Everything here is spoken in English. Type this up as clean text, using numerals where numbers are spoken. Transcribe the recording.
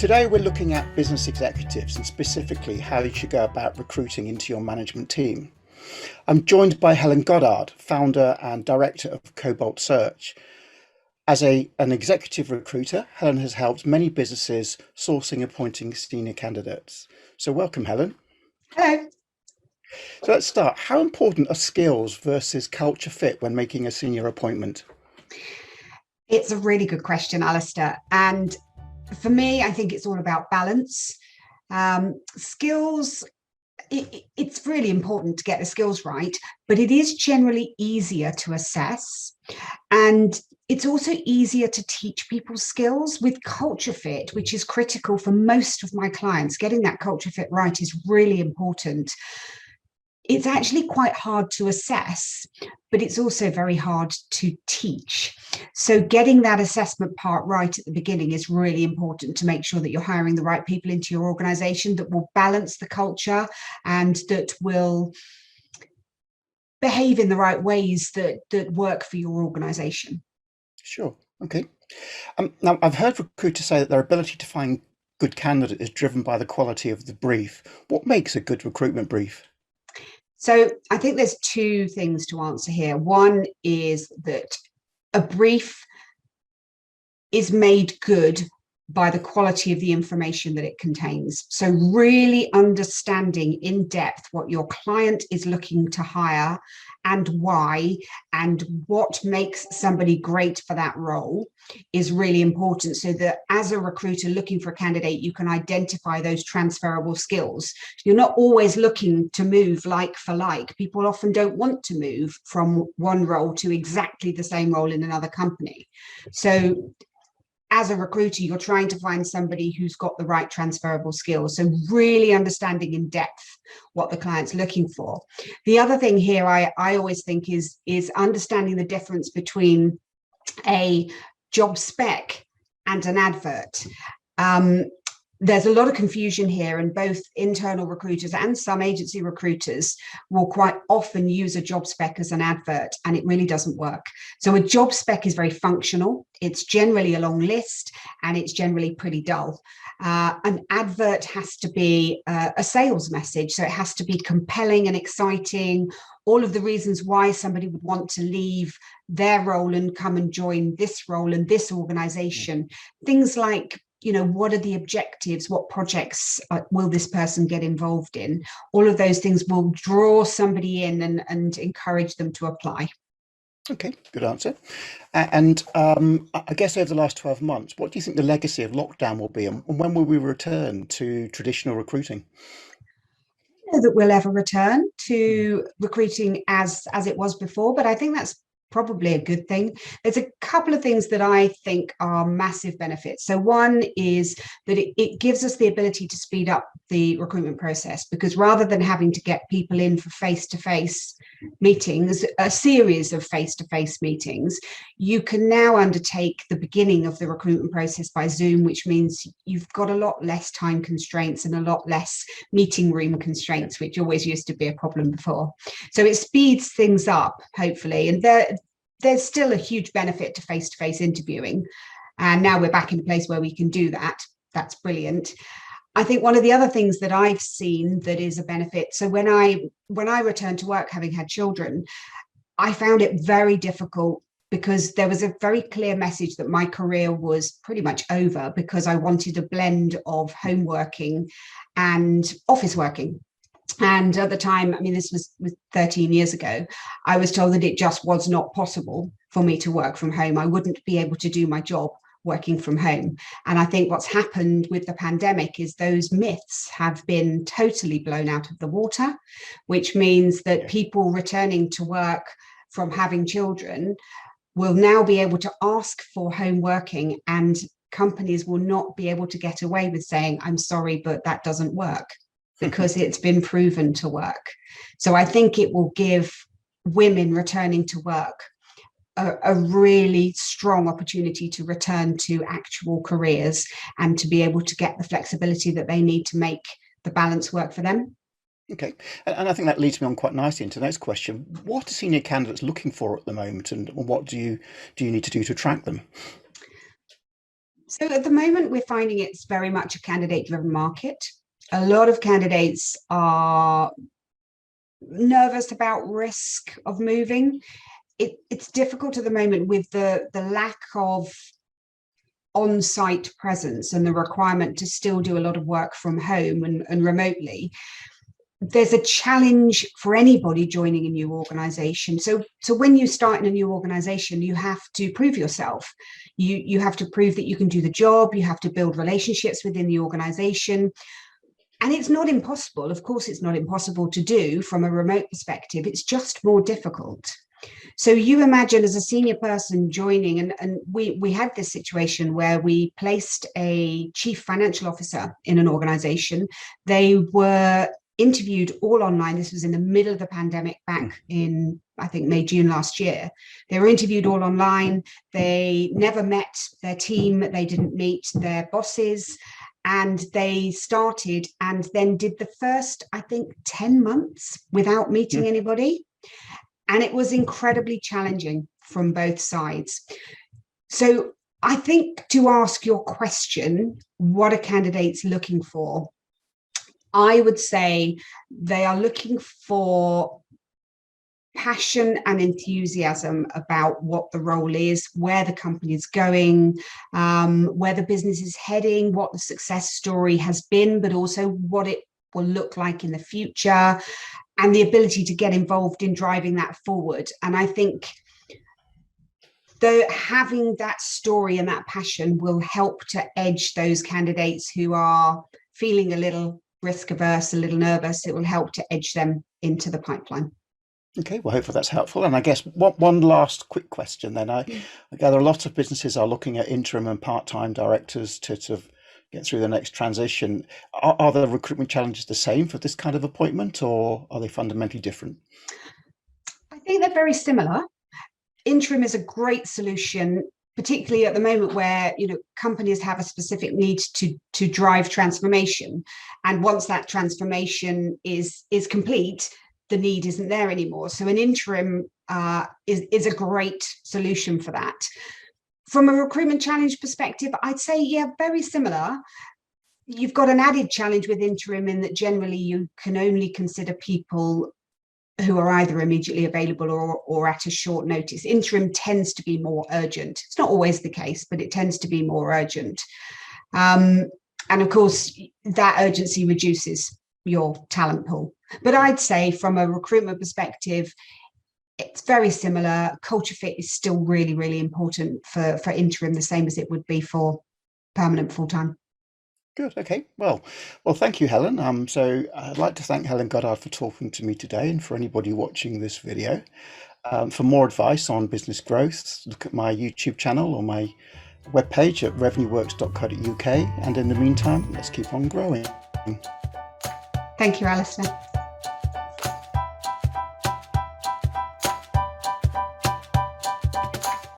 Today we're looking at business executives and specifically how you should go about recruiting into your management team. I'm joined by Helen Goddard, founder and director of Cobalt Search. As an executive recruiter, Helen has helped many businesses sourcing and appointing senior candidates. So welcome, Helen. Hello. So let's start. How important are skills versus culture fit when making a senior appointment? It's a really good question, Alistair. And for me, I think it's all about balance. Skills, it's really important to get the skills right, but it is generally easier to assess. And it's also easier to teach people skills with culture fit, which is critical for most of my clients. Getting that culture fit right is really important. It's actually quite hard to assess, but it's also very hard to teach. So getting that assessment part right at the beginning is really important to make sure that you're hiring the right people into your organization that will balance the culture and that will behave in the right ways that work for your organization. Sure. Okay. Now, I've heard recruiters say that their ability to find good candidates is driven by the quality of the brief. What makes a good recruitment brief? So I think there's two things to answer here. One is that a brief is made good by the quality of the information that it contains. So really understanding in depth what your client is looking to hire and why, and what makes somebody great for that role is really important, so that as a recruiter looking for a candidate, you can identify those transferable skills. You're not always looking to move like for like. People often don't want to move from one role to exactly the same role in another company. So as a recruiter, you're trying to find somebody who's got the right transferable skills. So really understanding in depth what the client's looking for. The other thing here I always think is understanding the difference between a job spec and an advert. There's a lot of confusion here, and both internal recruiters and some agency recruiters will quite often use a job spec as an advert, and it really doesn't work. So a job spec is very functional. It's generally a long list, and it's generally pretty dull. An advert has to be a sales message, so it has to be compelling and exciting, all of the reasons why somebody would want to leave their role and come and join this role and this organization. Things like, what are the objectives? What projects will this person get involved in? All of those things will draw somebody in and encourage them to apply. Okay, good answer. And I guess over the last 12 months, what do you think the legacy of lockdown will be, and when will we return to traditional recruiting? I don't know that we'll ever return to recruiting as it was before, but I think that's probably a good thing. There's a couple of things that I think are massive benefits. So one is that it gives us the ability to speed up the recruitment process, because rather than having to get people in for face-to-face meetings, a series of face-to-face meetings, you can now undertake the beginning of the recruitment process by Zoom, which means you've got a lot less time constraints and a lot less meeting room constraints, which always used to be a problem before. So it speeds things up, hopefully. And there's still a huge benefit to face-to-face interviewing. And now we're back in a place where we can do that. That's brilliant. I think one of the other things that I've seen that is a benefit, so when I returned to work, having had children, I found it very difficult, because there was a very clear message that my career was pretty much over, because I wanted a blend of home working and office working. And at the time, this was 13 years ago, I was told that it just was not possible for me to work from home. I wouldn't be able to do my job working from home. And I think what's happened with the pandemic is those myths have been totally blown out of the water, which means that people returning to work from having children will now be able to ask for home working, and companies will not be able to get away with saying, I'm sorry, but that doesn't work, because it's been proven to work. So I think it will give women returning to work a really strong opportunity to return to actual careers and to be able to get the flexibility that they need to make the balance work for them. Okay, and I think that leads me on quite nicely into the next question. What are senior candidates looking for at the moment, and what do you need to do to attract them? So at the moment, we're finding it's very much a candidate-driven market. A lot of candidates are nervous about risk of moving. It's difficult at the moment with the lack of on-site presence and the requirement to still do a lot of work from home and remotely. There's a challenge for anybody joining a new organization. So when you start in a new organization, you have to prove yourself. You have to prove that you can do the job. You have to build relationships within the organization. And it's not impossible. Of course, it's not impossible to do from a remote perspective. It's just more difficult. So you imagine as a senior person joining, and we had this situation where we placed a chief financial officer in an organization. They were interviewed all online. This was in the middle of the pandemic back in, I think, May, June last year. They were interviewed all online. They never met their team. They didn't meet their bosses. And they started and then did the first, I think, 10 months without meeting anybody. And it was incredibly challenging from both sides. So I think to ask your question, what are candidates looking for? I would say they are looking for passion and enthusiasm about what the role is, where the company is going, where the business is heading, what the success story has been, but also what it will look like in the future, and the ability to get involved in driving that forward. And I think having that story and that passion will help to edge those candidates who are feeling a little risk averse, a little nervous. It will help to edge them into the pipeline. Okay, well, hopefully that's helpful. And I guess one last quick question then. I gather a lot of businesses are looking at interim and part-time directors to sort of get through the next transition. Are the recruitment challenges the same for this kind of appointment, or are they fundamentally different? I think they're very similar. Interim is a great solution, particularly at the moment where companies have a specific need to drive transformation. And once that transformation is complete, the need isn't there anymore. So an interim is a great solution for that. From a recruitment challenge perspective, I'd say, yeah, very similar. You've got an added challenge with interim in that generally you can only consider people who are either immediately available or at a short notice. Interim tends to be more urgent. It's not always the case, but it tends to be more urgent. And of course, that urgency reduces your talent pool. But I'd say from a recruitment perspective, it's very similar. Culture fit is still really, really important for interim, the same as it would be for permanent full-time. Good. Okay. Well, thank you, Helen. So I'd like to thank Helen Goddard for talking to me today, and for anybody watching this video. For more advice on business growth, look at my YouTube channel or my webpage at revenueworks.co.uk. And in the meantime, let's keep on growing. Thank you, Alistair.